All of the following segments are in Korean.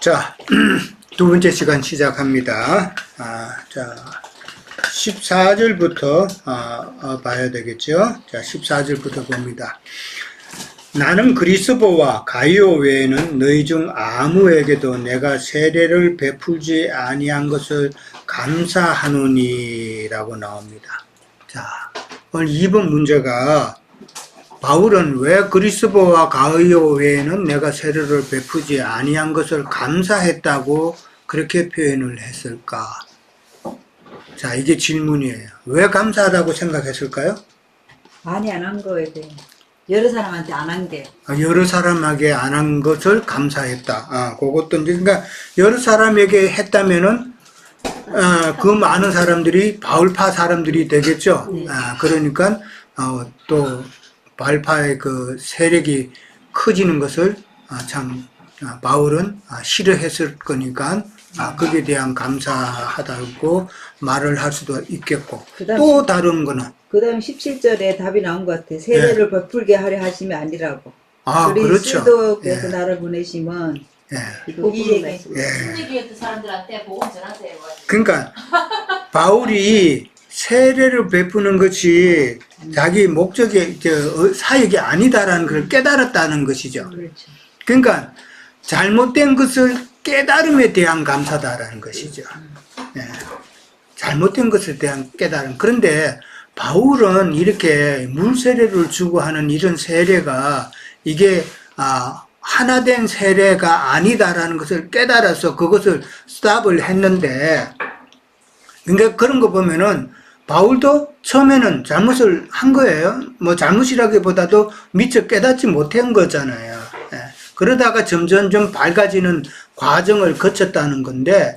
자, 두 번째 시간 시작합니다. 자, 14절부터 봐야 되겠죠? 자, 14절부터 봅니다. 나는 그리스도와 가이오 외에는 너희 중 아무에게도 내가 세례를 베풀지 아니한 것을 감사하노니 라고 나옵니다. 자, 오늘 이번 문제가 바울은 왜 그리스도와 가이오 외에는 내가 세례를 베푸지 아니한 것을 감사했다고 그렇게 표현을 했을까? 자, 이게 질문이에요. 왜 감사하다고 생각했을까요? 많이 안 한 거에 대해 여러 사람한테 안 한 게. 여러 사람에게 안 한 것을 감사했다. 그것도 이제 그러니까 여러 사람에게 했다면은 그 많은 사람들이 바울파 사람들이 되겠죠. 네. 그러니까 또 바울파의 그 세력이 커지는 것을 참 바울은 싫어했을 거니까 거기에 대한 감사하다고 말을 할 수도 있겠고, 또 다른 거는 그 다음 17절에 답이 나온 것 같아. 세례를 베풀게 하려 하심이 아니라고. 그렇죠. 그리스도께서 나를 보내시면 이 얘기. 신내교회 사람들한테 복음 전하세요. 그러니까 바울이 세례를 베푸는 것이 자기 목적의 사역이 아니다라는 걸 깨달았다는 것이죠. 그렇죠. 그러니까 잘못된 것을 깨달음에 대한 감사다라는 것이죠. 잘못된 것에 대한 깨달음. 그런데 바울은 이렇게 물세례를 주고 하는 이런 세례가 이게 하나된 세례가 아니다라는 것을 깨달아서 그것을 스탑을 했는데, 그러니까 그런 거 보면은 바울도 처음에는 잘못을 한 거예요. 뭐 잘못이라기보다도 미처 깨닫지 못한 거잖아요. 그러다가 점점점 밝아지는 과정을 거쳤다는 건데,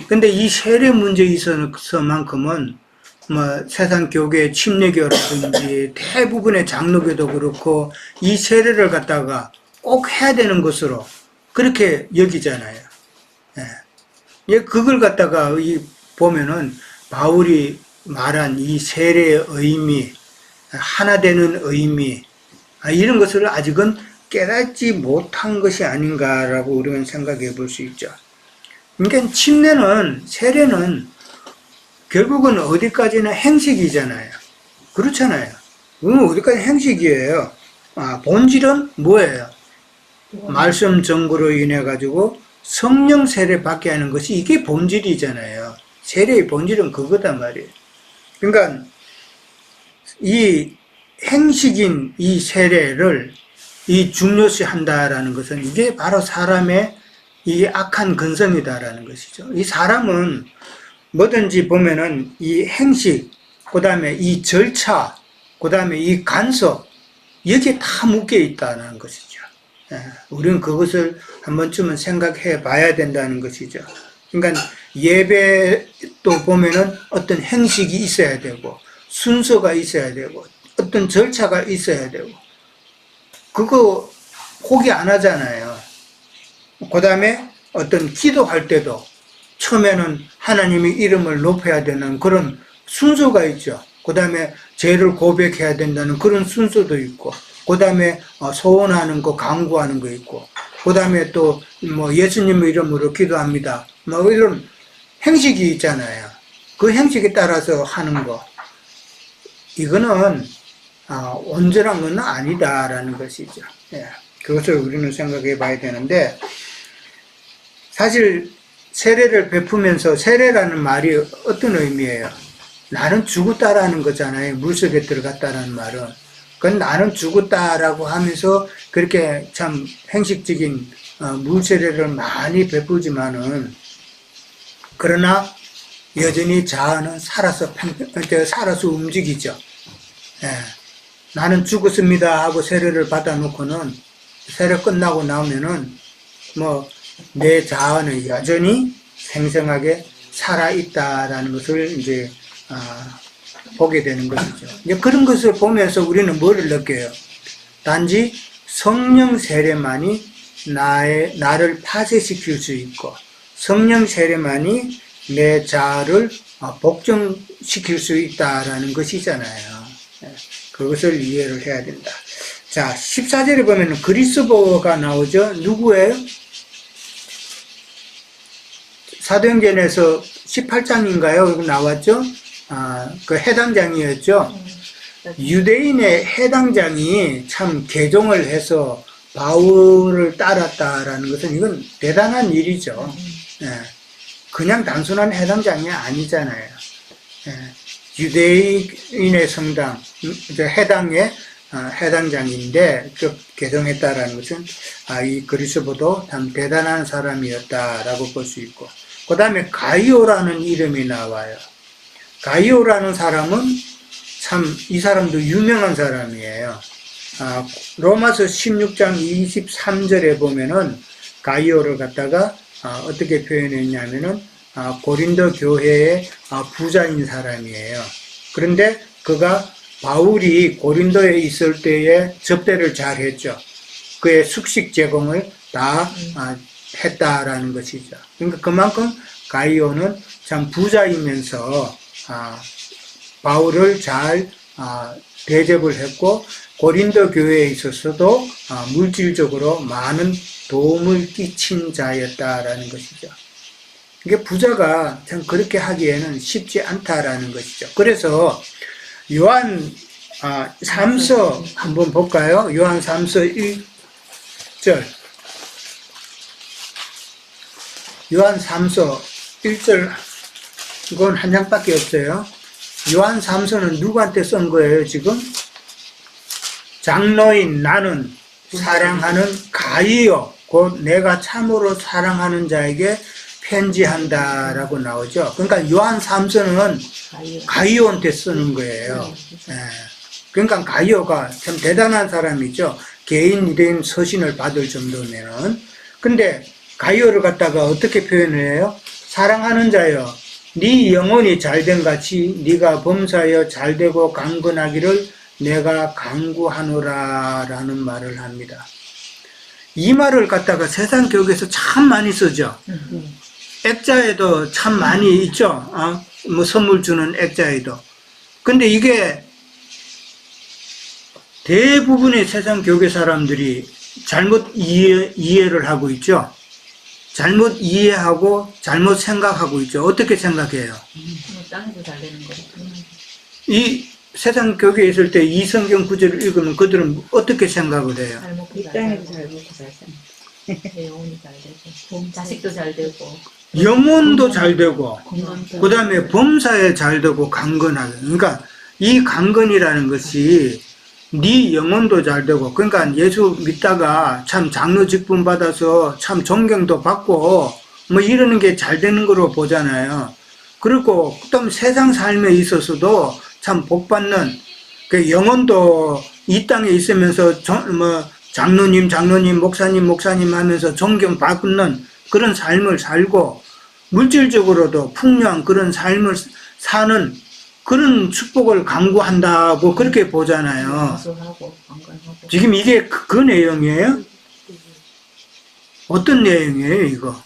근데 이 세례 문제에 있어서만큼은 뭐 세상 교계 침례교라든지 대부분의 장로교도 그렇고 이 세례를 갖다가 꼭 해야 되는 것으로 그렇게 여기잖아요. 그걸 갖다가 보면은 바울이 말한 이 세례의 의미, 하나 되는 의미, 이런 것을 아직은 깨닫지 못한 것이 아닌가라고 우리는 생각해 볼 수 있죠. 그러니까 세례는 결국은 어디까지나 행식이잖아요. 그렇잖아요. 어디까지 행식이에요. 본질은 뭐예요? 말씀 전구로 인해 가지고 성령 세례 받게 하는 것이 이게 본질이잖아요. 세례의 본질은 그거단 말이에요. 그러니까 이 행식인 이 세례를 중요시 한다라는 것은 이게 바로 사람의 이 악한 근성이다라는 것이죠. 이 사람은 뭐든지 보면은 이 행식, 그 다음에 이 절차, 그 다음에 이 간섭, 여기에 다 묶여 있다는 것이죠. 우리는 그것을 한 번쯤은 생각해 봐야 된다는 것이죠. 그러니까 예배도 보면은 어떤 행식이 있어야 되고, 순서가 있어야 되고, 어떤 절차가 있어야 되고, 그거 포기 안 하잖아요. 그 다음에 어떤 기도할 때도 처음에는 하나님의 이름을 높여야 되는 그런 순서가 있죠. 그 다음에 죄를 고백해야 된다는 그런 순서도 있고, 그 다음에 소원하는 거, 간구하는 거 있고, 그 다음에 또 뭐 예수님의 이름으로 기도합니다. 뭐 이런 행식이 있잖아요. 그 행식에 따라서 하는 거. 이거는 온전한 건 아니다라는 것이죠. 그것을 우리는 생각해 봐야 되는데, 사실 세례를 베푸면서 세례라는 말이 어떤 의미예요? 나는 죽었다라는 거잖아요. 물속에 들어갔다라는 말은. 그건 나는 죽었다라고 하면서 그렇게 참 행식적인 물세례를 많이 베푸지만은, 그러나 여전히 자아는 살아서 움직이죠. 나는 죽었습니다 하고 세례를 받아놓고는 세례 끝나고 나오면은 뭐 내 자아는 여전히 생생하게 살아있다라는 것을 이제 보게 되는 것이죠. 이제 그런 것을 보면서 우리는 뭐를 느껴요? 단지 성령 세례만이 나를 파쇄시킬 수 있고, 성령 세례만이 내 자아를 복종시킬 수 있다라는 것이잖아요. 그것을 이해를 해야 된다. 자, 14절에 보면 그리스도가 나오죠. 누구예요? 사도행전에서 18장인가요? 나왔죠? 그 해당장이었죠? 유대인의 해당장이 참 개종을 해서 바울을 따랐다라는 것은 이건 대단한 일이죠. 예. 그냥 단순한 해당장이 아니잖아요. 예. 유대인의 성당, 해당의 해당장인데 개종했다라는 것은 이 그리스도도 참 대단한 사람이었다라고 볼 수 있고, 그 다음에 가이오라는 이름이 나와요. 가이오라는 사람은 참 이 사람도 유명한 사람이에요. 로마서 16장 23절에 보면은 가이오를 갖다가 어떻게 표현했냐면은 고린도 교회의 부자인 사람이에요. 그런데 그가 바울이 고린도에 있을 때에 접대를 잘 했죠. 그의 숙식 제공을 다 했다라는 것이죠. 그러니까 그만큼 가이오는 참 부자이면서 바울을 잘 대접을 했고, 고린도 교회에 있어서도 물질적으로 많은 도움을 끼친 자였다라는 것이죠. 이게 부자가 참 그렇게 하기에는 쉽지 않다라는 것이죠. 그래서 요한 3서 한번 볼까요? 요한 3서 1절. 요한 3서 1절, 이건 한 장밖에 없어요. 요한 3서는 누구한테 쓴 거예요, 지금? 장로인 나는 사랑하는 가이오, 곧 내가 참으로 사랑하는 자에게 편지한다라고 나오죠. 그러니까 요한 3서는 가이오한테 쓰는 거예요. 예. 그러니까 가이오가 참 대단한 사람이죠. 개인 유대인 서신을 받을 정도면은. 근데 가이오를 갖다가 어떻게 표현을 해요? 사랑하는 자여, 네 영혼이 잘된 같이 네가 범사여 잘되고 강건하기를 내가 강구하노라 라는 말을 합니다. 이 말을 갖다가 세상 교육에서 참 많이 쓰죠. 액자에도 참 많이 있죠. 뭐 선물 주는 액자에도. 근데 이게 대부분의 세상 교계 사람들이 잘못 이해를 하고 있죠. 잘못 이해하고 잘못 생각하고 있죠. 어떻게 생각해요? 땅에서 잘 되는 거. 이 세상 교계에 있을 때 이 성경 구절을 읽으면 그들은 어떻게 생각을 해요? 잘 먹고 이 잘 땅에서 살고, 잘 먹고 잘 사는. 영혼이 잘 되고, 자식도 잘 되고, 영혼도 잘 되고, 건강도 그 다음에 범사에 잘 되고 강건하게. 그러니까 이 강건이라는 것이 네 영혼도 잘 되고, 그러니까 예수 믿다가 참 장로 직분 받아서 참 존경도 받고 뭐 이러는 게 잘 되는 거로 보잖아요. 그리고 또 세상 삶에 있어서도 참 복받는 그 영혼도 이 땅에 있으면서 뭐 장로님 목사님 하면서 존경받는 그런 삶을 살고, 물질적으로도 풍요한 그런 삶을 사는 그런 축복을 강구한다고 그렇게 보잖아요. 가수하고 건강하고. 지금 이게 그 내용이에요? 어떤 내용이에요, 이거?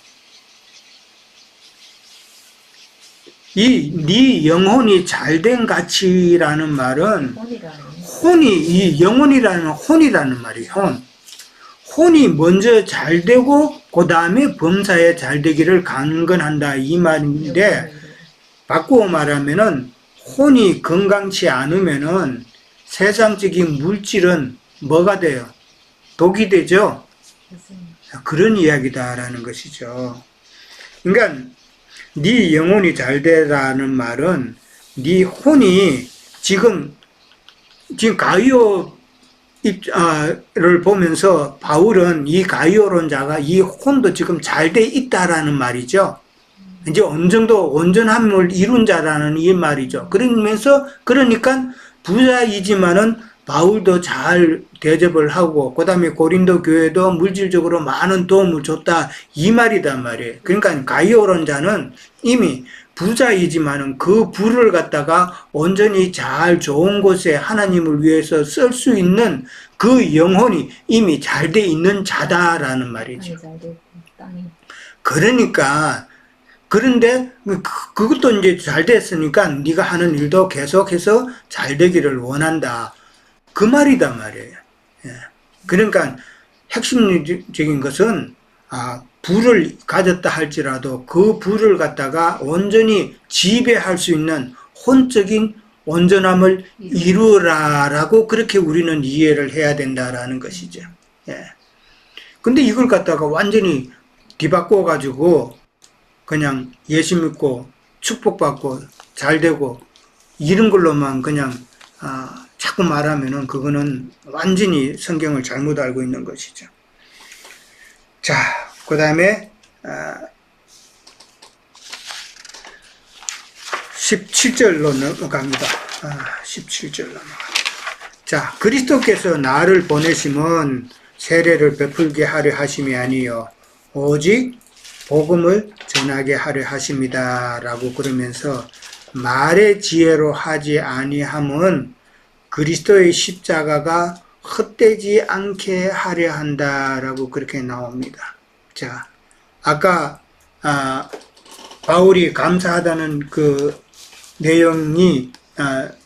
네 영혼이 잘된 가치라는 말은 이 영혼이라는 혼이라는 말이에요. 혼이 먼저 잘 되고 그 다음에 범사에 잘 되기를 강건한다 이 말인데, 바꾸어 말하면은 혼이 건강치 않으면은 세상적인 물질은 뭐가 돼요? 독이 되죠? 그런 이야기다라는 것이죠. 그러니까 네 영혼이 잘 되라는 말은 네 혼이 지금 가이오를 보면서 바울은 이 가이오론자가 이 혼도 지금 잘 돼 있다라는 말이죠. 이제 어느 정도 온전함을 이룬 자라는 이 말이죠. 그러니까 부자이지만은 바울도 잘 대접을 하고, 그 다음에 고린도 교회도 물질적으로 많은 도움을 줬다 이 말이단 말이에요. 그러니까 가이오론자는 이미 부자이지만은 그 부를 갖다가 온전히 잘 좋은 곳에 하나님을 위해서 쓸 수 있는 그 영혼이 이미 잘 돼 있는 자다라는 말이죠. 그러니까 그런데 그것도 이제 잘 됐으니까 네가 하는 일도 계속해서 잘 되기를 원한다 그 말이단 말이에요. 예. 그러니까 핵심적인 것은 부를 가졌다 할지라도 그 부를 갖다가 온전히 지배할 수 있는 혼적인 온전함을 이루어라라고 그렇게 우리는 이해를 해야 된다라는 것이죠. 예. 근데 이걸 갖다가 완전히 뒤바꿔 가지고 그냥 예수 믿고 축복받고 잘되고 이런 걸로만 그냥 자꾸 말하면은 그거는 완전히 성경을 잘못 알고 있는 것이죠. 자, 그 다음에 17절로 넘어갑니다. 17절 넘어갑니다. 자, 그리스도께서 나를 보내심은 세례를 베풀게 하려 하심이 아니요 오직 복음을 전하게 하려 하심이다 라고 그러면서 말의 지혜로 하지 아니함은 그리스도의 십자가가 헛되지 않게 하려 한다라고 그렇게 나옵니다. 자, 아까 바울이 감사하다는 그 내용이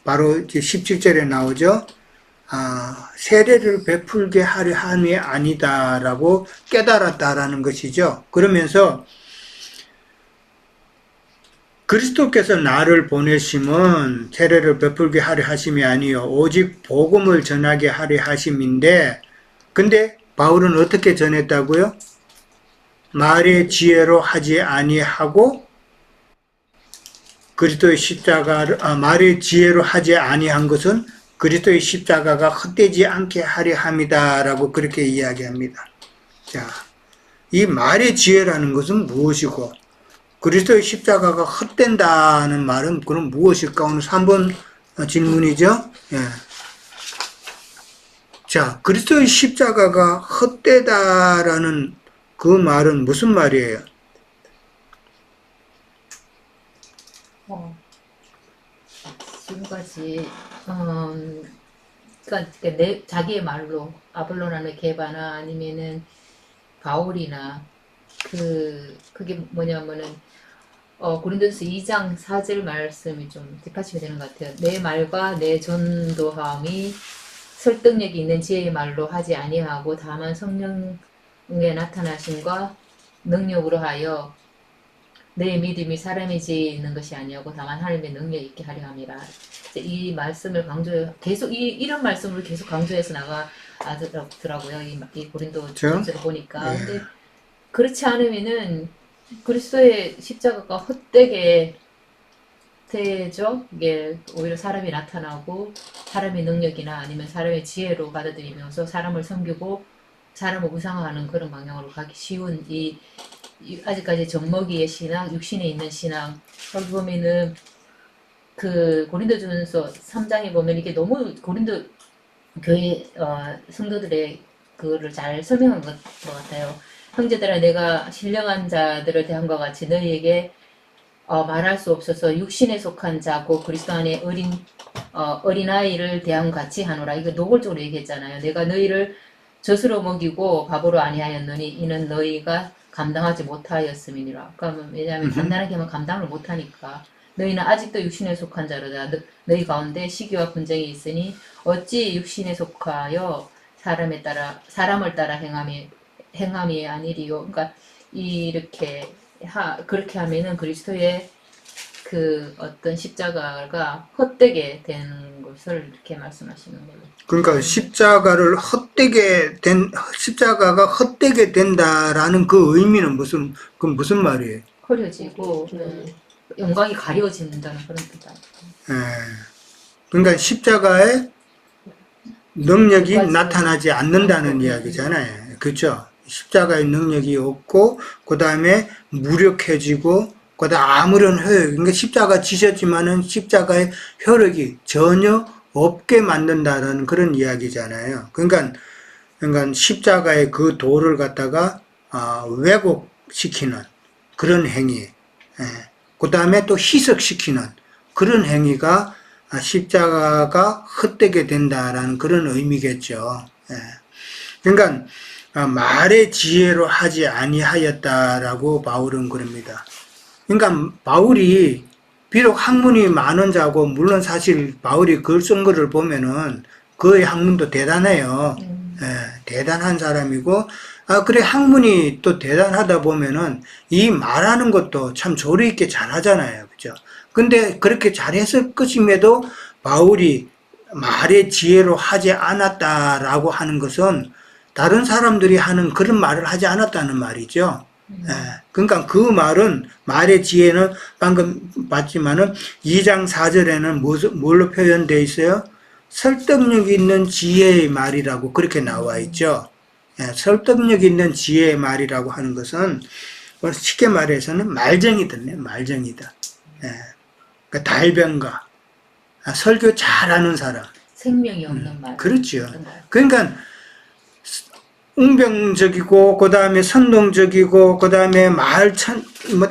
바로 이제 17절에 나오죠. 세례를 베풀게 하려 함이 아니다라고 깨달았다라는 것이죠. 그러면서 그리스도께서 나를 보내심은 세례를 베풀게 하려 하심이 아니요 오직 복음을 전하게 하려 하심인데, 근데 바울은 어떻게 전했다고요? 말의 지혜로 하지 아니하고 그리스도의 십자가를 말의 지혜로 하지 아니한 것은 그리스도의 십자가가 헛되지 않게 하려 함이다라고 그렇게 이야기합니다. 자, 이 말의 지혜라는 것은 무엇이고 그리스도의 십자가가 헛된다는 말은 그럼 무엇일까? 오늘 3번 질문이죠. 예. 자, 그리스도의 십자가가 헛되다라는 그 말은 무슨 말이에요? 지금까지 그러니까 자기의 말로 아볼로나 게바나 아니면은 바울이나 그게 뭐냐면은 고린도서 2장 4절 말씀이 좀 뒷받침이 되는 것 같아요. 내 말과 내 전도함이 설득력이 있는 지혜의 말로 하지 아니하고 다만 성령의 나타나심과 능력으로 하여 내 믿음이 사람이 지는 것이 아니하고 다만 하나님의 능력 있게 하려 함이라. 이 말씀을 계속 이런 말씀을 계속 강조해서 나가더라고요. 이 고린도 전서를 보니까. 네. 근데 그렇지 않으면은 그리스도의 십자가가 헛되게 되죠. 이게 오히려 사람이 나타나고 사람의 능력이나 아니면 사람의 지혜로 받아들이면서 사람을 섬기고 사람을 우상화하는 그런 방향으로 가기 쉬운 이 아직까지 젖먹이의 신앙, 육신에 있는 신앙. 여기 보면은 그 고린도전서 3장에 보면 이게 너무 고린도 교회 성도들의 그거를 잘 설명한 것 같아요. 형제들아, 내가 신령한 자들을 대함과 같이 너희에게 말할 수 없어서 육신에 속한 자고 그리스도 안에 어린아이를 대함과 같이 하노라. 이거 노골적으로 얘기했잖아요. 내가 너희를 젖으로 먹이고 밥으로 아니하였느니 이는 너희가 감당하지 못하였음이니라. 그러면 왜냐하면 단단하게 하면 감당을 못하니까. 너희는 아직도 육신에 속한 자로다. 너희 가운데 시기와 분쟁이 있으니 어찌 육신에 속하여 사람을 따라 행함이 아니리요. 그러니까 이렇게 그렇게 하면은 그리스도의 그 어떤 십자가가 헛되게 되는 것을 이렇게 말씀하시는 거예요. 그러니까 십자가가 헛되게 된다라는 그 의미는 무슨 말이에요? 흐려지고 영광이 가려진다는 그런 뜻 아니에요. 그러니까 십자가의 능력이 맞아요. 나타나지 않는다는 이야기잖아요. 그렇죠? 십자가의 능력이 없고 그 다음에 무력해지고 그 다음 아무런 효력, 그러니까 십자가 지셨지만은 십자가의 효력이 전혀 없게 만든다는 그런 이야기잖아요. 그러니까 십자가의 그 도를 갖다가 왜곡시키는 그런 행위, 그 다음에 또 희석시키는 그런 행위가 십자가가 헛되게 된다라는 그런 의미겠죠. 그러니까 말의 지혜로 하지 아니하였다라고 바울은 그럽니다. 그러니까 바울이 비록 학문이 많은 자고 물론 사실 바울이 글 쓴 거를 보면은 그의 학문도 대단해요. 대단한 사람이고 그래, 학문이 또 대단하다 보면은 이 말하는 것도 참 조리 있게 잘하잖아요. 그죠? 근데 그렇게 잘했을 것임에도 바울이 말의 지혜로 하지 않았다라고 하는 것은 다른 사람들이 하는 그런 말을 하지 않았다는 말이죠. 예, 그러니까 그 말은, 말의 지혜는 방금 봤지만은 2장 4절에는 뭘로 표현되어 있어요? 설득력 있는 지혜의 말이라고 그렇게 나와 있죠. 예, 설득력 있는 지혜의 말이라고 하는 것은 쉽게 말해서는 말쟁이들네, 말쟁이다. 예, 그러니까 달변가, 설교 잘하는 사람. 생명이 없는 말. 그렇죠. 그런 말. 그러니까 웅병적이고 그다음에 선동적이고 그다음에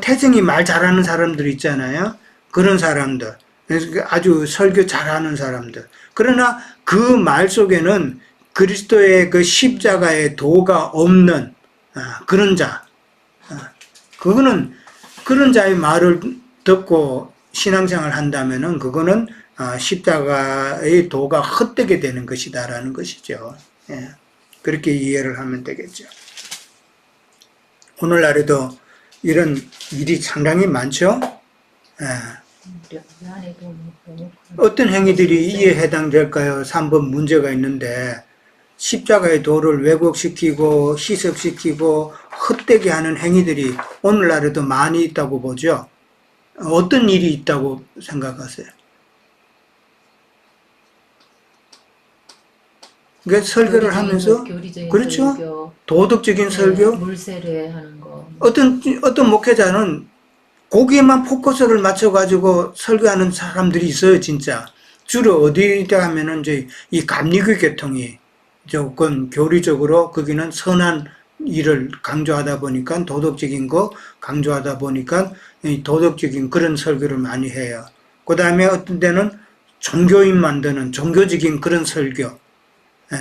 태생이 말 잘하는 사람들 있잖아요. 그런 사람들. 그래서 아주 설교 잘하는 사람들. 그러나 그 말 속에는 그리스도의 그 십자가의 도가 없는 그런 자. 그거는 그런 자의 말을 듣고 신앙생활 한다면은 그거는 십자가의 도가 헛되게 되는 것이다라는 것이죠. 예. 그렇게 이해를 하면 되겠죠. 오늘날에도 이런 일이 상당히 많죠. 예. 어떤 행위들이 이에 해당될까요? 3번 문제가 있는데 십자가의 도를 왜곡시키고 희석시키고 헛되게 하는 행위들이 오늘날에도 많이 있다고 보죠. 어떤 일이 있다고 생각하세요? 그러니까 설교를 하면서 교리적인 그렇죠. 설교, 도덕적인 설교. 물세례 하는 거. 어떤 목회자는 거기에만 포커스를 맞춰가지고 설교하는 사람들이 있어요, 진짜. 주로 어디다 하면은 이제 이 감리교 계통이 조금 교리적으로 거기는 선한 일을 강조하다 보니까 도덕적인 거 강조하다 보니까 이 도덕적인 그런 설교를 많이 해요. 그 다음에 어떤 데는 종교인 만드는 종교적인 그런 설교. 예,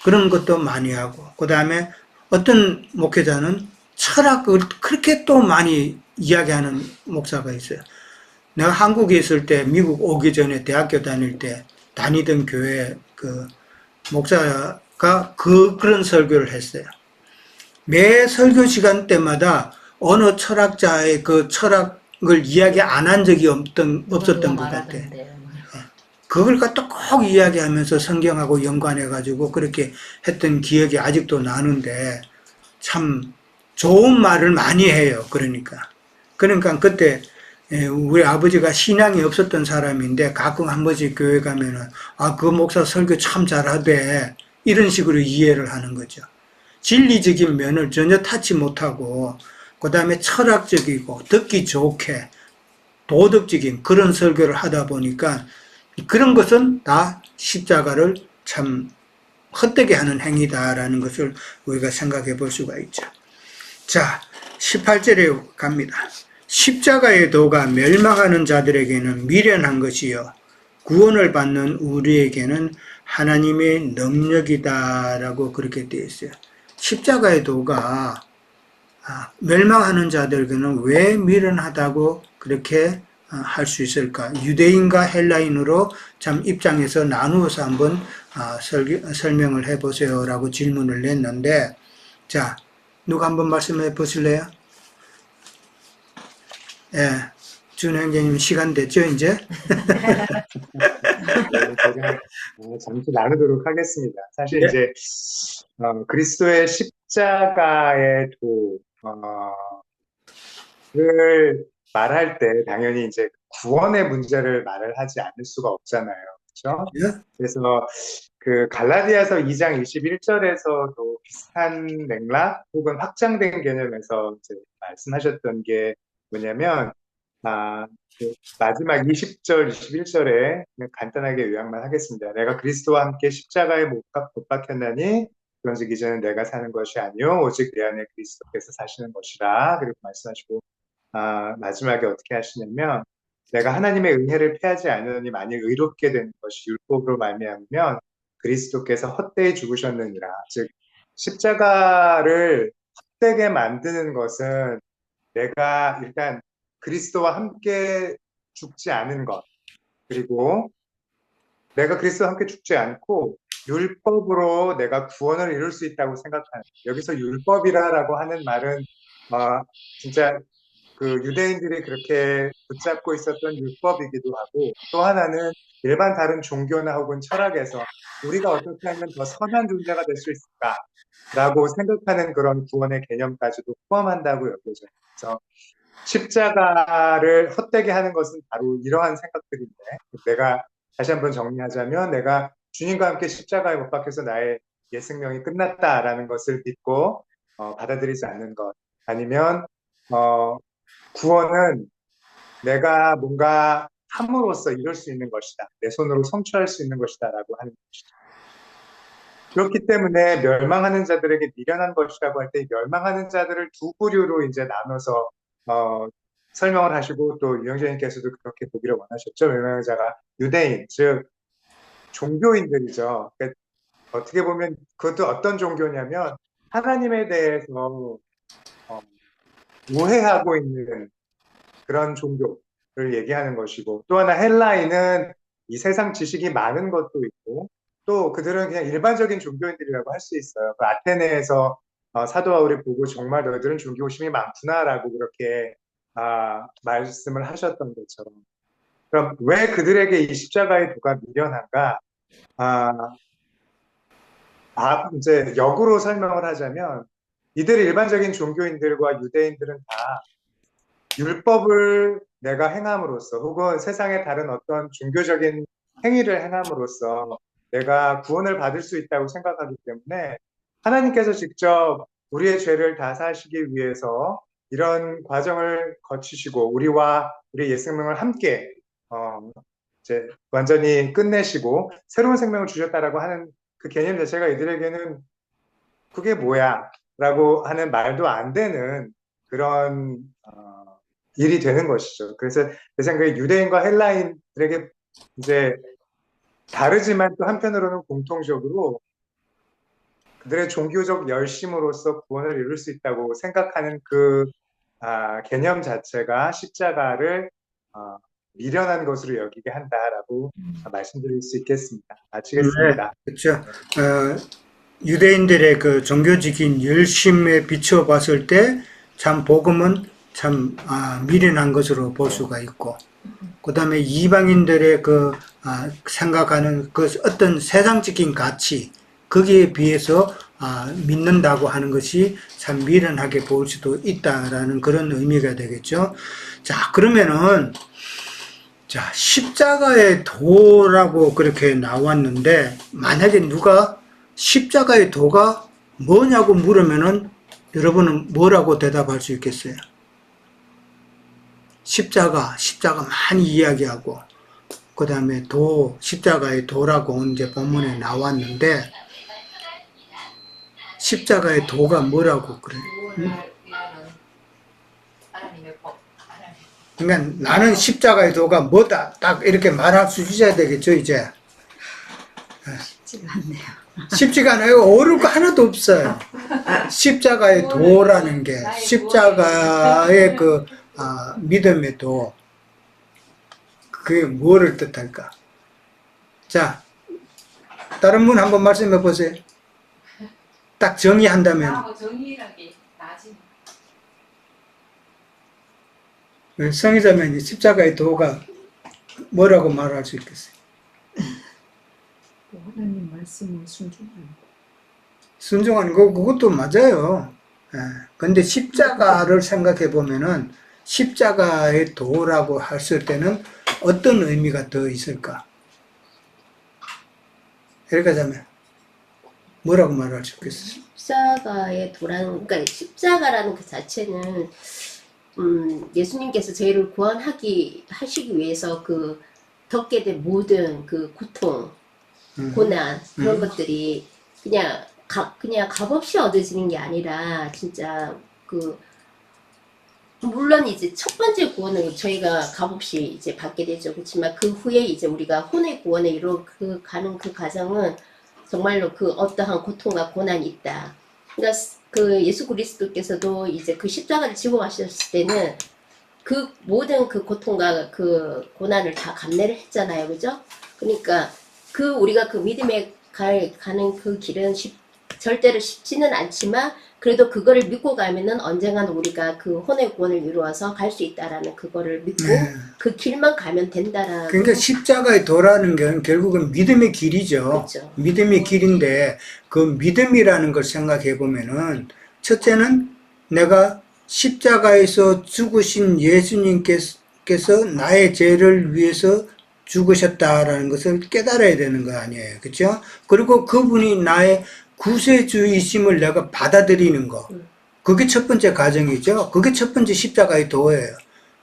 그런 것도 많이 하고, 그 다음에 어떤 목회자는 철학을 그렇게 또 많이 이야기하는 목사가 있어요. 내가 한국에 있을 때, 미국 오기 전에 대학교 다닐 때 다니던 교회 그 목사가 그런 설교를 했어요. 매 설교 시간 때마다 어느 철학자의 그 철학을 이야기 안 한 적이 없었던 것 같아. 그걸 갖다 꼭 이야기하면서 성경하고 연관해가지고 그렇게 했던 기억이 아직도 나는데 참 좋은 말을 많이 해요. 그러니까 그때 우리 아버지가 신앙이 없었던 사람인데 가끔 한 번씩 교회 가면은 그 목사 설교 참 잘하대. 이런 식으로 이해를 하는 거죠. 진리적인 면을 전혀 타치 못하고 그 다음에 철학적이고 듣기 좋게 도덕적인 그런 설교를 하다 보니까 그런 것은 다 십자가를 참 헛되게 하는 행위다라는 것을 우리가 생각해 볼 수가 있죠. 자, 18절에 갑니다. 십자가의 도가 멸망하는 자들에게는 미련한 것이요 구원을 받는 우리에게는 하나님의 능력이다라고 그렇게 되어 있어요. 십자가의 도가 멸망하는 자들에게는 왜 미련하다고 그렇게 할 수 있을까? 유대인과 헬라인으로 참 입장에서 나누어서 한번 설명을 해보세요라고 질문을 냈는데, 자, 누가 한번 말씀해 보실래요? 예, 준 형제님 시간 됐죠, 이제? 네, 제가 잠시 나누도록 하겠습니다. 사실 예. 이제 그리스도의 십자가의 도를 말할 때 당연히 이제 구원의 문제를 말을 하지 않을 수가 없잖아요. 그렇죠? 예? 그래서 그 갈라디아서 2장 21절에서도 비슷한 맥락 혹은 확장된 개념에서 이제 말씀하셨던 게 뭐냐면 그 마지막 20절, 21절에 간단하게 요약만 하겠습니다. 내가 그리스도와 함께 십자가에 못 박혔나니 그런즉 이제는 내가 사는 것이 아니요 오직 내 안에 그리스도께서 사시는 것이라. 그리고 말씀하시고 마지막에 어떻게 하시냐면 내가 하나님의 은혜를 패하지 않으니 만일 의롭게 되는 것이 율법으로 말미암으면 그리스도께서 헛되이 죽으셨느니라. 즉 십자가를 헛되게 만드는 것은 내가 일단 그리스도와 함께 죽지 않은 것, 그리고 내가 그리스도와 함께 죽지 않고 율법으로 내가 구원을 이룰 수 있다고 생각하는, 여기서 율법이라고 하는 말은 진짜 그 유대인들이 그렇게 붙잡고 있었던 율법이기도 하고, 또 하나는 일반 다른 종교나 혹은 철학에서 우리가 어떻게 하면 더 선한 존재가 될 수 있을까라고 생각하는 그런 구원의 개념까지도 포함한다고 여겨져요. 그래서 십자가를 헛되게 하는 것은 바로 이러한 생각들인데, 내가 다시 한번 정리하자면 내가 주님과 함께 십자가에 못 박혀서 나의 옛 생명이 끝났다라는 것을 믿고 받아들이지 않는 것, 아니면 구원은 내가 뭔가 함으로써 이룰 수 있는 것이다, 내 손으로 성취할 수 있는 것이다 라고 하는 것이죠. 그렇기 때문에 멸망하는 자들에게 미련한 것이라고 할 때 멸망하는 자들을 두 부류로 이제 나눠서 설명을 하시고, 또 유영재님께서도 그렇게 보기를 원하셨죠. 멸망하는 자가 유대인, 즉 종교인들이죠. 그러니까 어떻게 보면 그것도 어떤 종교냐면 하나님에 대해서 오해하고 있는 그런 종교를 얘기하는 것이고, 또 하나 헬라인은 이 세상 지식이 많은 것도 있고, 또 그들은 그냥 일반적인 종교인들이라고 할 수 있어요. 그 아테네에서 사도 바울이 보고 정말 너희들은 종교심이 많구나라고 그렇게 말씀을 하셨던 것처럼, 그럼 왜 그들에게 이 십자가의 도가 미련한가? 이제 역으로 설명을 하자면, 이들 일반적인 종교인들과 유대인들은 다 율법을 내가 행함으로써 혹은 세상의 다른 어떤 종교적인 행위를 행함으로써 내가 구원을 받을 수 있다고 생각하기 때문에, 하나님께서 직접 우리의 죄를 다 사시기 위해서 이런 과정을 거치시고 우리와 우리의 옛 생명을 함께 이제 완전히 끝내시고 새로운 생명을 주셨다라고 하는 그 개념 자체가 이들에게는 그게 뭐야 라고 하는 말도 안 되는 그런 일이 되는 것이죠. 그래서 내 생각에 유대인과 헬라인들에게 이제 다르지만 또 한편으로는 공통적으로 그들의 종교적 열심으로써 구원을 이룰 수 있다고 생각하는 그 개념 자체가 십자가를 미련한 것으로 여기게 한다라고 말씀드릴 수 있겠습니다. 마치겠습니다. 그렇죠. 유대인들의 그 종교적인 열심에 비추어 봤을 때 참 복음은 참 미련한 것으로 볼 수가 있고, 그 다음에 이방인들의 그 생각하는 그 어떤 세상적인 가치, 거기에 비해서 믿는다고 하는 것이 참 미련하게 볼 수도 있다라는 그런 의미가 되겠죠. 자, 그러면은 자, 십자가의 도라고 그렇게 나왔는데, 만약에 누가 십자가의 도가 뭐냐고 물으면은 여러분은 뭐라고 대답할 수 있겠어요? 십자가 많이 이야기하고, 그 다음에 십자가의 도라고 이제 본문에 나왔는데, 십자가의 도가 뭐라고 그래요? 그러니까 나는 십자가의 도가 뭐다, 딱 이렇게 말할 수 있어야 되겠죠, 이제. 쉽지가 않네요. 쉽지가 않아요. 어려울 거 하나도 없어요. 십자가의 도라는 게, 십자가의 그 믿음의 도, 그게 뭐를 뜻할까? 자, 다른 분 한번 말씀해 보세요. 딱 정의한다면. 정의하기 나지. 성의자면 십자가의 도가 뭐라고 말할 수 있겠어요? 하나님 말씀을 순종하는 거, 그것도 맞아요. 근데 십자가를 생각해 보면은 십자가의 도라고 했을 때는 어떤 의미가 더 있을까? 예를 들자면 뭐라고 말할 수 있겠어요? 십자가의 도라는, 그러니까 십자가라는 그 자체는 예수님께서 저희를 하시기 위해서 그 겪게 된 모든 그 고통, 고난, 그런 것들이 그냥 값없이 얻어지는 게 아니라, 진짜 물론 이제 첫 번째 구원은 저희가 값없이 이제 받게 되죠. 그렇지만 그 후에 이제 우리가 혼의 구원에 가는 그 과정은 정말로 그 어떠한 고통과 고난이 있다. 그러니까 그 예수 그리스도께서도 이제 그 십자가를 지고 가셨을 때는 그 모든 그 고통과 그 고난을 다 감내를 했잖아요. 그죠? 그러니까 우리가 그 믿음의 가는 그 길은 절대로 쉽지는 않지만 그래도 그거를 믿고 가면은 언젠가는 우리가 그 혼의 구원을 이루어서 갈 수 있다라는 그거를 믿고 네. 그 길만 가면 된다라는 그러니까 십자가의 도라는 게 결국은 믿음의 길이죠. 그렇죠. 믿음의 길인데 그 믿음이라는 걸 생각해 보면은 첫째는 내가 십자가에서 죽으신 예수님께서 나의 죄를 위해서 죽으셨다라는 것을 깨달아야 되는 거 아니에요. 그렇죠? 그리고 그분이 나의 구세주이심을 내가 받아들이는 거. 그게 첫 번째 과정이죠. 그게 첫 번째 십자가의 도예요.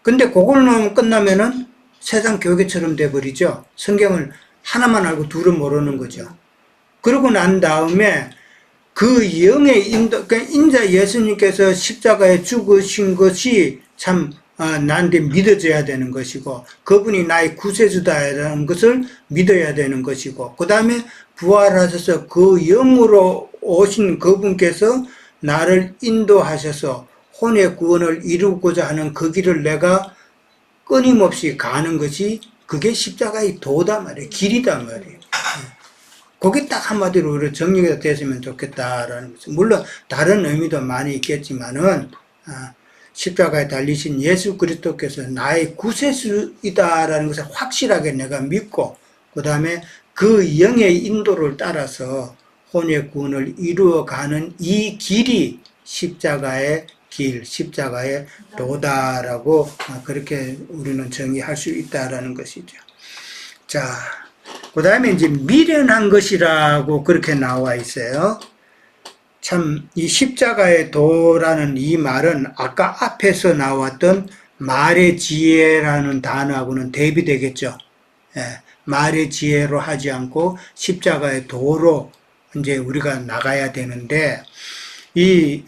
근데 그걸로 끝나면은 세상 교계처럼 돼버리죠. 성경을 하나만 알고 둘은 모르는 거죠. 그러고 난 다음에 그 영의 인도, 그러니까 인자 예수님께서 십자가에 죽으신 것이 참 나한테 믿어져야 되는 것이고, 그분이 나의 구세주다라는 것을 믿어야 되는 것이고, 그 다음에 부활하셔서 그 영으로 오신 그분께서 나를 인도하셔서 혼의 구원을 이루고자 하는 그 길을 내가 끊임없이 가는 것이 그게 십자가의 도다 말이에요. 길이다 말이에요. 그게 딱 한마디로 우리 정리가 됐으면 좋겠다라는 거죠. 물론 다른 의미도 많이 있겠지만은 십자가에 달리신 예수 그리스도께서 나의 구세주이다라는 것을 확실하게 내가 믿고, 그 다음에 그 영의 인도를 따라서 혼의 구원을 이루어가는 이 길이 십자가의 길, 십자가의 도다라고 그렇게 우리는 정의할 수 있다라는 것이죠. 자, 그 다음에 이제 미련한 것이라고 그렇게 나와 있어요. 참, 이 십자가의 도라는 이 말은 아까 앞에서 나왔던 말의 지혜라는 단어하고는 대비되겠죠. 예, 말의 지혜로 하지 않고 십자가의 도로 이제 우리가 나가야 되는데, 이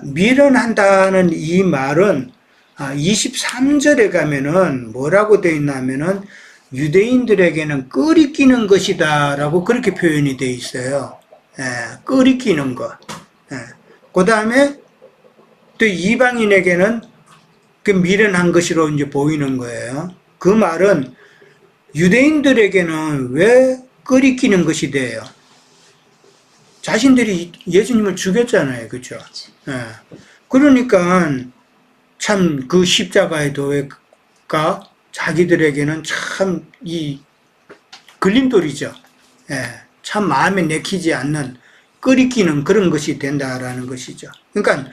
미련한다는 이 말은 23절에 가면은 뭐라고 되어 있냐면은 유대인들에게는 끄리끼는 것이다 라고 그렇게 표현이 되어 있어요. 예, 끄리끼는 것. 예. 그 다음에 또 이방인에게는 그 미련한 것으로 이제 보이는 거예요. 그 말은 유대인들에게는 왜 끄리끼는 것이 돼요? 자신들이 예수님을 죽였잖아요. 그죠? 예. 그러니까 참 그 십자가의 도가 자기들에게는 참 이 걸림돌이죠. 예. 참 마음에 내키지 않는 끄리끼는 그런 것이 된다라는 것이죠. 그러니까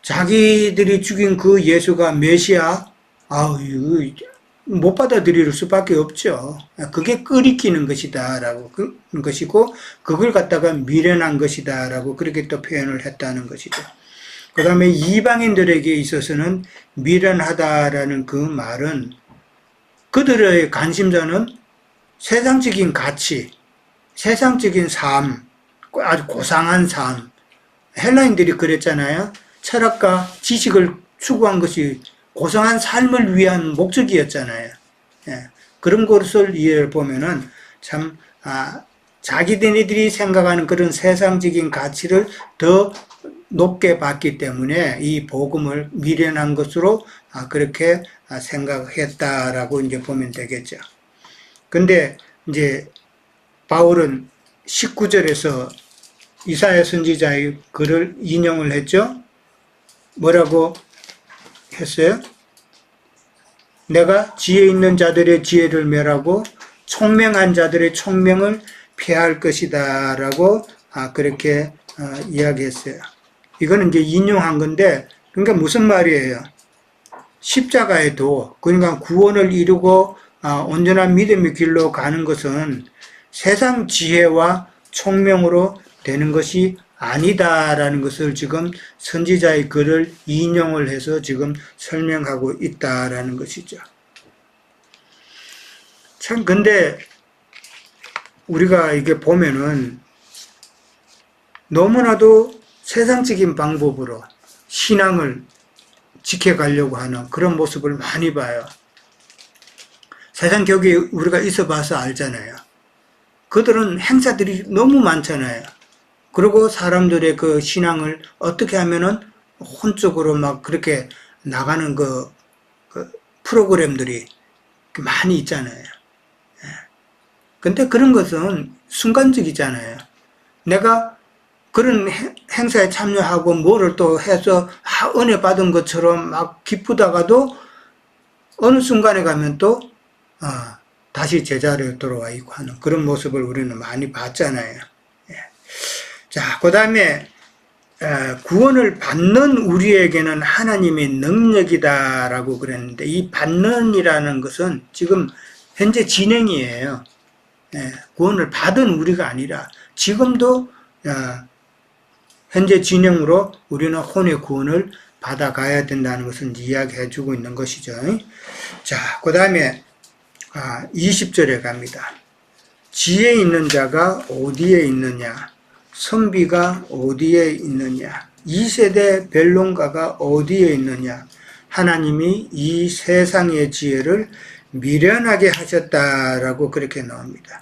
자기들이 죽인 그 예수가 메시아, 못 받아들일 수밖에 없죠. 그게 끄리끼는 것이다라고 그런 것이고, 그걸 갖다가 미련한 것이다라고 그렇게 또 표현을 했다는 것이죠. 그 다음에 이방인들에게 있어서는 미련하다라는 그 말은 그들의 관심사는 세상적인 가치, 세상적인 삶, 아주 고상한 삶. 헬라인들이 그랬잖아요. 철학과 지식을 추구한 것이 고상한 삶을 위한 목적이었잖아요. 예, 그런 것을 이해를 보면은 참 자기들이 생각하는 그런 세상적인 가치를 더 높게 봤기 때문에 이 복음을 미련한 것으로 그렇게 생각했다라고 이제 보면 되겠죠. 근데 이제 바울은 19절에서 이사야 선지자의 글을 인용을 했죠. 뭐라고 했어요? 내가 지혜 있는 자들의 지혜를 멸하고 총명한 자들의 총명을 폐할 것이다 라고 그렇게 이야기했어요. 이거는 이제 인용한 건데, 그러니까 무슨 말이에요? 십자가의 도, 그러니까 구원을 이루고 온전한 믿음의 길로 가는 것은 세상 지혜와 총명으로 되는 것이 아니다라는 것을 지금 선지자의 글을 인용을 해서 지금 설명하고 있다라는 것이죠. 참, 근데 우리가 이게 보면은 너무나도 세상적인 방법으로 신앙을 지켜가려고 하는 그런 모습을 많이 봐요. 세상 격에 우리가 있어 봐서 알잖아요. 그들은 행사들이 너무 많잖아요. 그리고 사람들의 그 신앙을 어떻게 하면은 혼적으로 막 그렇게 나가는 그 프로그램들이 많이 있잖아요. 근데 그런 것은 순간적이잖아요. 내가 그런 행사에 참여하고 뭐를 또 해서 은혜 받은 것처럼 막 기쁘다가도 어느 순간에 가면 또 다시 제자리로 돌아와 있고 하는 그런 모습을 우리는 많이 봤잖아요. 예. 자, 그 다음에 구원을 받는 우리에게는 하나님의 능력이다라고 그랬는데, 이 받는이라는 것은 지금 현재 진행이에요. 구원을 받은 우리가 아니라 지금도 현재 진행으로 우리는 혼의 구원을 받아가야 된다는 것을 이야기해 주고 있는 것이죠. 자, 그 다음에 20절에 갑니다. 지혜 있는 자가 어디에 있느냐? 선비가 어디에 있느냐? 이 세대 변론가가 어디에 있느냐? 하나님이 이 세상의 지혜를 미련하게 하셨다라고 그렇게 나옵니다.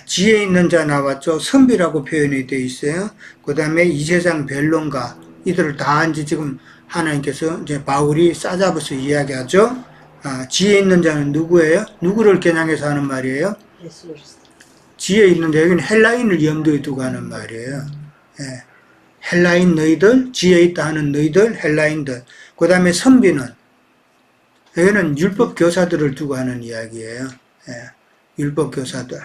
지혜 있는 자 나왔죠. 선비라고 표현이 되어 있어요. 그 다음에 이 세상 변론가, 이들을 다 이제 지금 하나님께서 이제 바울이 싸잡아서 이야기하죠. 지혜 있는 자는 누구예요? 누구를 겨냥해서 하는 말이에요? 예수 그리스도. 지혜 있는 자, 여기는 헬라인을 염두에 두고 하는 말이에요. 헬라인 너희들, 지혜 있다 하는 너희들, 헬라인들. 그 다음에 선비는, 여기는 율법 교사들을 두고 하는 이야기예요. 율법 교사들.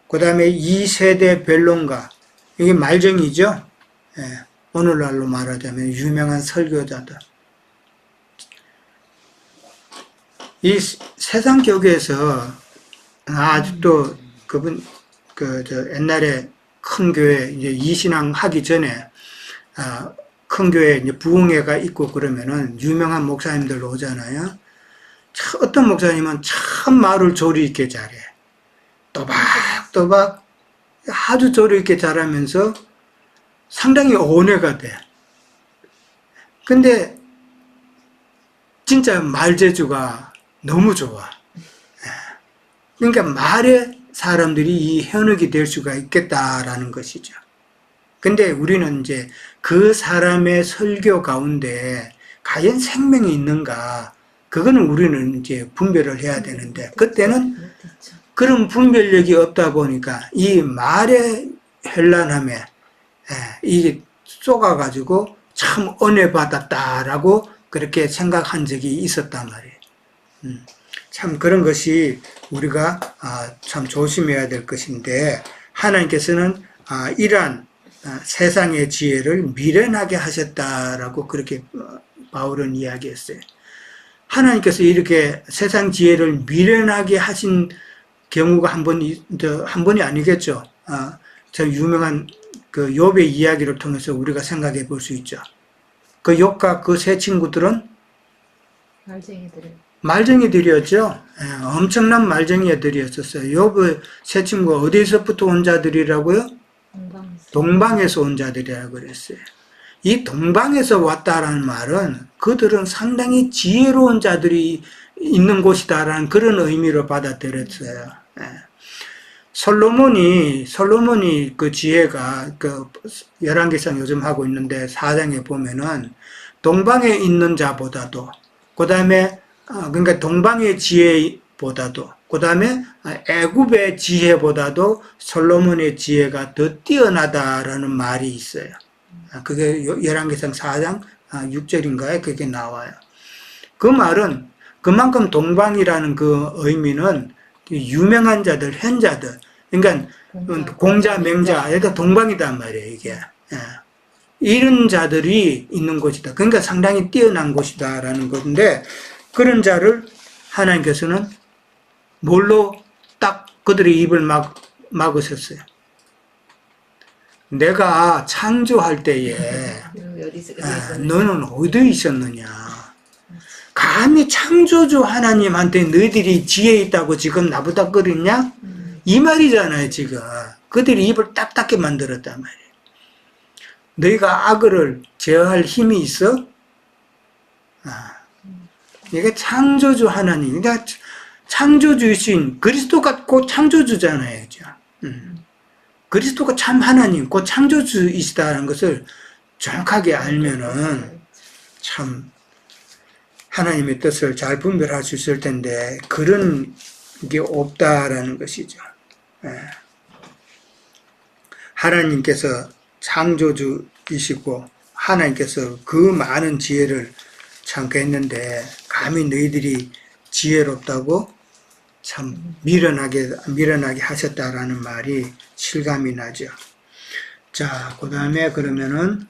그 다음에 이 세대 변론가, 이게 말정이죠. 오늘날로 말하자면 유명한 설교자들. 이 세상 교회에서 아직도 그분 옛날에 큰 교회 이제 이신앙 하기 전에 큰 교회 이제 부흥회가 있고 그러면은 유명한 목사님들 오잖아요. 어떤 목사님은 참 말을 조리 있게 잘해. 또박또박 아주 조리 있게 잘하면서 상당히 온회가 돼. 근데 진짜 말재주가 너무 좋아. 그러니까 말에 사람들이 이 현혹이 될 수가 있겠다라는 것이죠. 근데 우리는 이제 그 사람의 설교 가운데 과연 생명이 있는가, 그거는 우리는 이제 분별을 해야 되는데, 그때는 그런 분별력이 없다 보니까 이 말의 현란함에 이게 쏘가가지고 참 은혜 받았다라고 그렇게 생각한 적이 있었단 말이에요. 참 그런 것이 우리가 참 조심해야 될 것인데, 하나님께서는 이러한 세상의 지혜를 미련하게 하셨다라고 그렇게 바울은 이야기했어요. 하나님께서 이렇게 세상 지혜를 미련하게 하신 경우가 한 번이 아니겠죠. 저 유명한 그 욥의 이야기를 통해서 우리가 생각해 볼 수 있죠. 그 욥과 그 세 친구들은 말쟁이들이었죠. 엄청난 말쟁이들이었었어요. 욥의 세 친구가 어디서부터 온 자들이라고요? 동방에서 온 자들이라고 그랬어요. 이 동방에서 왔다라는 말은 그들은 상당히 지혜로운 자들이 있는 곳이다라는 그런 의미로 받아들였어요. 솔로몬이 그 지혜가 그 열왕기상 요즘 하고 있는데 4장에 보면은 동방에 있는 자보다도, 그 다음에 그러니까 동방의 지혜보다도, 그 다음에 애굽의 지혜보다도 솔로몬의 지혜가 더 뛰어나다라는 말이 있어요. 그게 열왕기상 4장 6절인가에 그게 나와요. 그 말은 그만큼 동방이라는 그 의미는 유명한 자들, 현자들, 그러니까 공자, 맹자, 그러니까 동방이단 말이에요, 이게. 이런 자들이 있는 곳이다. 그러니까 상당히 뛰어난 곳이다라는 건데, 그런 자를 하나님께서는 뭘로 딱 그들의 입을 막으셨어요. 내가 창조할 때에 너는 어디 있었느냐? 감히 창조주 하나님한테 너희들이 지혜 있다고 지금 나부닥거리냐? 이 말이잖아요, 지금. 그들이 입을 딱딱하게 만들었단 말이에요. 너희가 악을 제어할 힘이 있어? 이게 창조주 하나님, 그러니까 창조주이신 그리스도가 곧 창조주잖아요, 그죠? 그리스도가 참 하나님, 곧 창조주이시다는 것을 정확하게 알면은 참 하나님의 뜻을 잘 분별할 수 있을 텐데, 그런 게 없다라는 것이죠. 하나님께서 창조주이시고 하나님께서 그 많은 지혜를 창조했는데 감히 너희들이 지혜롭다고 참 미련하게 하셨다라는 말이 실감이 나죠. 자, 그 다음에 그러면은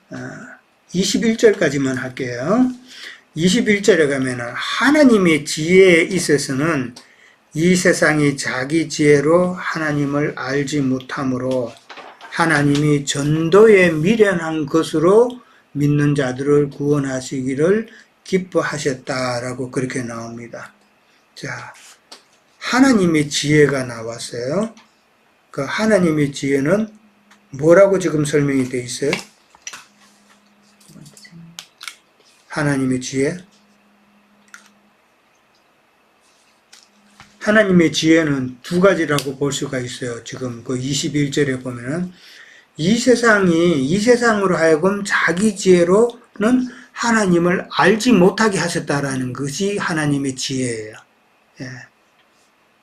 21절까지만 할게요. 21절에 가면은 하나님의 지혜에 있어서는 이 세상이 자기 지혜로 하나님을 알지 못하므로 하나님이 전도에 미련한 것으로 믿는 자들을 구원하시기를 기뻐하셨다라고 그렇게 나옵니다. 자, 하나님의 지혜가 나왔어요. 그 하나님의 지혜는 뭐라고 지금 설명이 되어 있어요? 하나님의 지혜? 하나님의 지혜는 두 가지라고 볼 수가 있어요. 지금 그 21절에 보면은 이 세상으로 하여금 자기 지혜로는 하나님을 알지 못하게 하셨다라는 것이 하나님의 지혜예요. 예.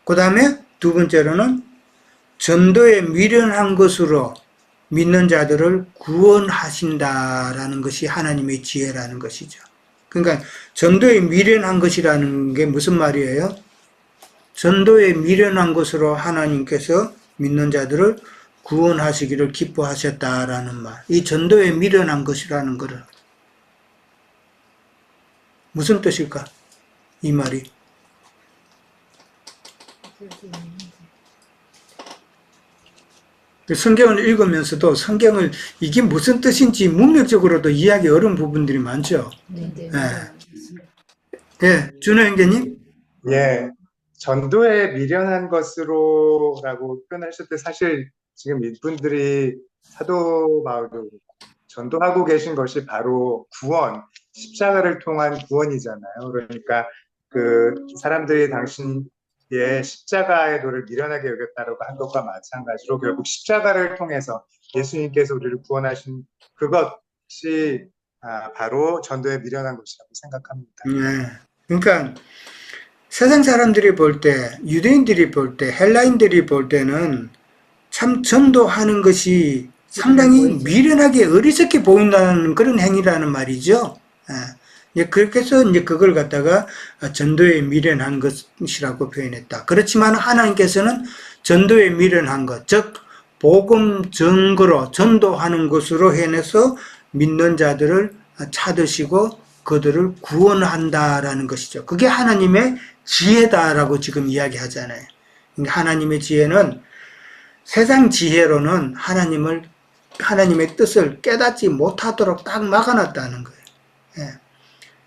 그 다음에 두 번째로는 전도에 미련한 것으로 믿는 자들을 구원하신다라는 것이 하나님의 지혜라는 것이죠. 그러니까 전도에 미련한 것이라는 게 무슨 말이에요? 전도에 미련한 것으로 하나님께서 믿는 자들을 구원하시기를 기뻐하셨다라는 말. 이 전도에 미련한 것이라는 것은 무슨 뜻일까? 이 말이. 성경을 읽으면서도 성경을 이게 무슨 뜻인지 문맥적으로도 이해하기 어려운 부분들이 많죠. 네. 네, 준호 형제님. 예, 전도에 미련한 것으로라고 표현하실 때 사실 지금 이분들이 사도 바울도 전도하고 계신 것이 바로 구원, 십자가를 통한 구원이잖아요. 그러니까 그 사람들이 당신의 십자가의 도를 미련하게 여겼다라고 한 것과 마찬가지로 결국 십자가를 통해서 예수님께서 우리를 구원하신 그것이 바로 전도에 미련한 것이라고 생각합니다. 네. 그러니까 세상 사람들이 볼 때, 유대인들이 볼 때, 헬라인들이 볼 때는 참 전도하는 것이 상당히 미련하게 어리석게 보인다는 그런 행위라는 말이죠. 그렇게 해서 이제 그걸 갖다가 전도에 미련한 것이라고 표현했다. 그렇지만 하나님께서는 전도에 미련한 것, 즉 복음 증거로 전도하는 것으로 해내서 믿는 자들을 찾으시고 그들을 구원한다라는 것이죠. 그게 하나님의 지혜다라고 지금 이야기하잖아요. 하나님의 지혜는 세상 지혜로는 하나님의 뜻을 깨닫지 못하도록 딱 막아놨다는 거예요. 예.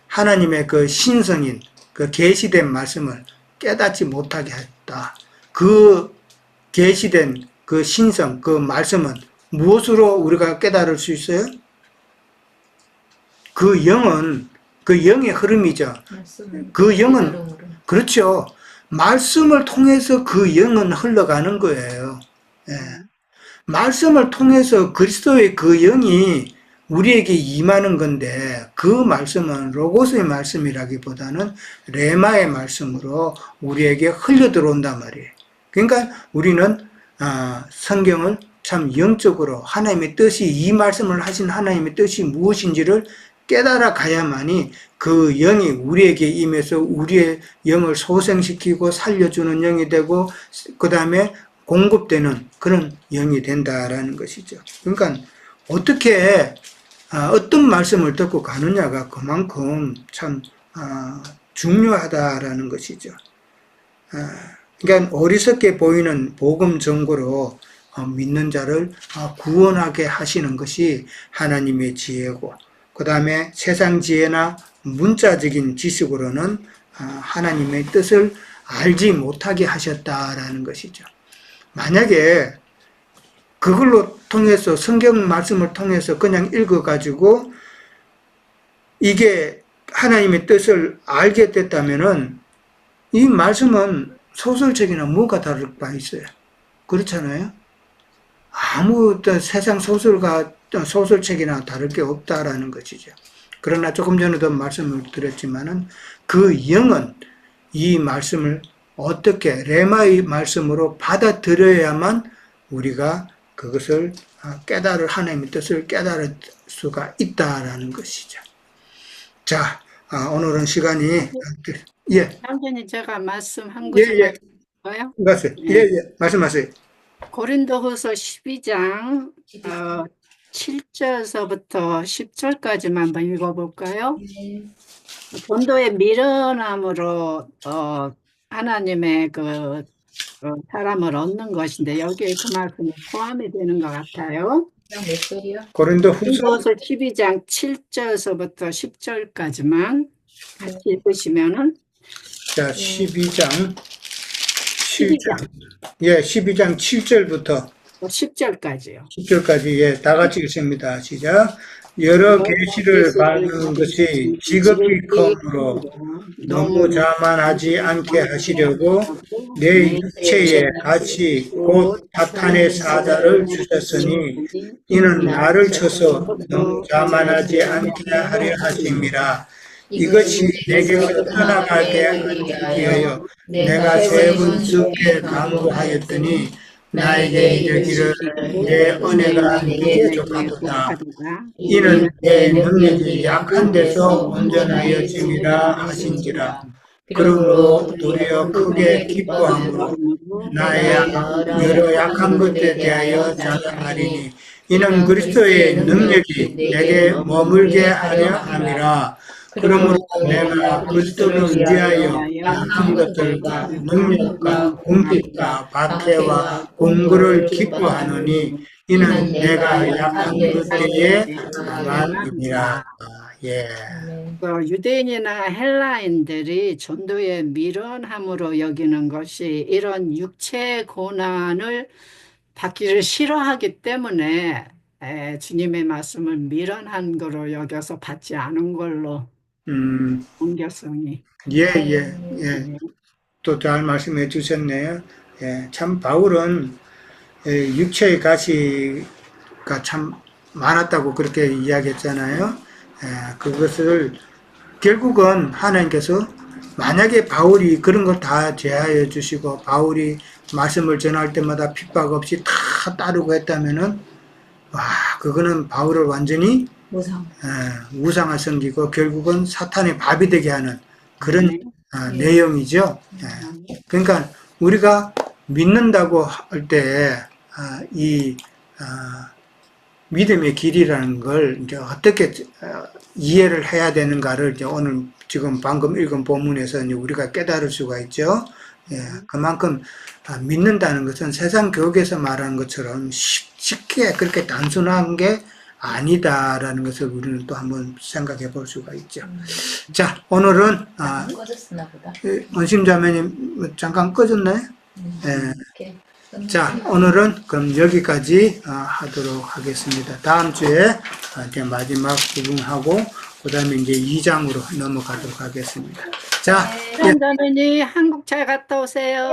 하나님의 그 신성인, 그 계시된 말씀을 깨닫지 못하게 했다. 그 계시된 그 신성, 그 말씀은 무엇으로 우리가 깨달을 수 있어요? 그 영은, 그 영의 흐름이죠. 그 영은, 그렇죠. 말씀을 통해서 그 영은 흘러가는 거예요. 예. 말씀을 통해서 그리스도의 그 영이 우리에게 임하는 건데 그 말씀은 로고스의 말씀이라기보다는 레마의 말씀으로 우리에게 흘려 들어온단 말이에요. 그러니까 우리는 성경을 참 영적으로 하나님의 뜻이, 이 말씀을 하신 하나님의 뜻이 무엇인지를 깨달아 가야만이 그 영이 우리에게 임해서 우리의 영을 소생시키고 살려주는 영이 되고 그 다음에 공급되는 그런 영이 된다라는 것이죠. 그러니까 어떻게 어떤 말씀을 듣고 가느냐가 그만큼 참 중요하다라는 것이죠. 그러니까 어리석게 보이는 복음 정보로 믿는 자를 구원하게 하시는 것이 하나님의 지혜고, 그 다음에 세상 지혜나 문자적인 지식으로는 하나님의 뜻을 알지 못하게 하셨다라는 것이죠. 만약에 그걸로 통해서 성경 말씀을 통해서 그냥 읽어가지고 이게 하나님의 뜻을 알게 됐다면은 이 말씀은 소설책이나 뭐가 다를 바 있어요. 그렇잖아요. 아무 세상 소설책이나 다를 게 없다라는 것이죠. 그러나 조금 전에도 말씀을 드렸지만은 그 영은 이 말씀을 어떻게 레마의 말씀으로 받아들여야만 우리가 그것을 하나님의 뜻을 깨달을 수가 있다라는 것이죠. 자, 오늘은 시간이 예, 장로님 제가 말씀 한 예, 구절만 예, 드릴까요? 맞아요. 예, 예, 말씀하세요. 고린도후서 12장 7절서부터 10절까지만 한번 읽어볼까요? 네. 본도의 미련함으로 하나님의 사람을 얻는 것인데 여기에 그 말씀이 포함이 되는 것 같아요. 그냥 몇 절이요? 고린도후서 고린도후서 12장 7절서부터 10절까지만 같이 읽으시면은 자, 12장 7절. 예, 12장 7절부터 10절까지요. 10절까지 예, 다 같이 읽습니다. 시작. 여러 계시를 받는 것이 지극히 크므로 너무 자만하지 않게 하시려고 내 육체에 같이 곧 사탄의 사자를 주셨으니 이는 나를 쳐서 너무 자만하지 않게 하려 하심이라. 이것이 내게로 떠나가게 하기 위하여 내가 3번 죽게 강구하였더니 나에게 이르기를 내 은혜가 네게 부족하도다. 이는 내 능력이 약한 데서 온전하여짐이라 하신지라. 그러므로 도리어 크게 기뻐함으로 나의 여러 약한 것에 대하여 자랑하리니 이는 그리스도의 능력이 내게 머물게 하려 함이라. 그러므로 내가 그리스도를 위하여 약한 것들과 능력과 궁핍과 박해와 공고를 기뻐하노니 이는 내가 약한 것들에 강함이니라. 예. 유대인이나 헬라인들이 전도의 미련함으로 여기는 것이 이런 육체의 고난을 받기를 싫어하기 때문에 주님의 말씀을 미련한 거로 여겨서 받지 않은 걸로 옮겼으니. 예, 예, 예. 또 잘 말씀해 주셨네요. 예, 참 바울은 육체의 가시가 참 많았다고 그렇게 이야기했잖아요. 그것을 결국은 하나님께서 만약에 바울이 그런 걸 다 제하여 주시고 바울이 말씀을 전할 때마다 핍박 없이 다 따르고 했다면은 와, 그거는 바울을 완전히 우상화 섬기고 결국은 사탄의 밥이 되게 하는 그런 내용이죠. 그러니까 우리가 믿는다고 할 때 이 믿음의 길이라는 걸 이제 어떻게 이해를 해야 되는가를 이제 오늘 지금 방금 읽은 본문에서 이제 우리가 깨달을 수가 있죠. 예, 그만큼 믿는다는 것은 세상 교육에서 말하는 것처럼 쉽게 그렇게 단순한 게 아니다라는 것을 우리는 또 한번 생각해 볼 수가 있죠. 자, 오늘은 꺼졌으나 보다. 원심자매님 잠깐 꺼졌나요? 예. 이렇게 자, 오늘은 그럼 여기까지 하도록 하겠습니다. 다음 주에 이제 마지막 부분하고 그 다음에 이제 2장으로 넘어가도록 하겠습니다. 자, 선자매님 한국 잘 갔다 오세요.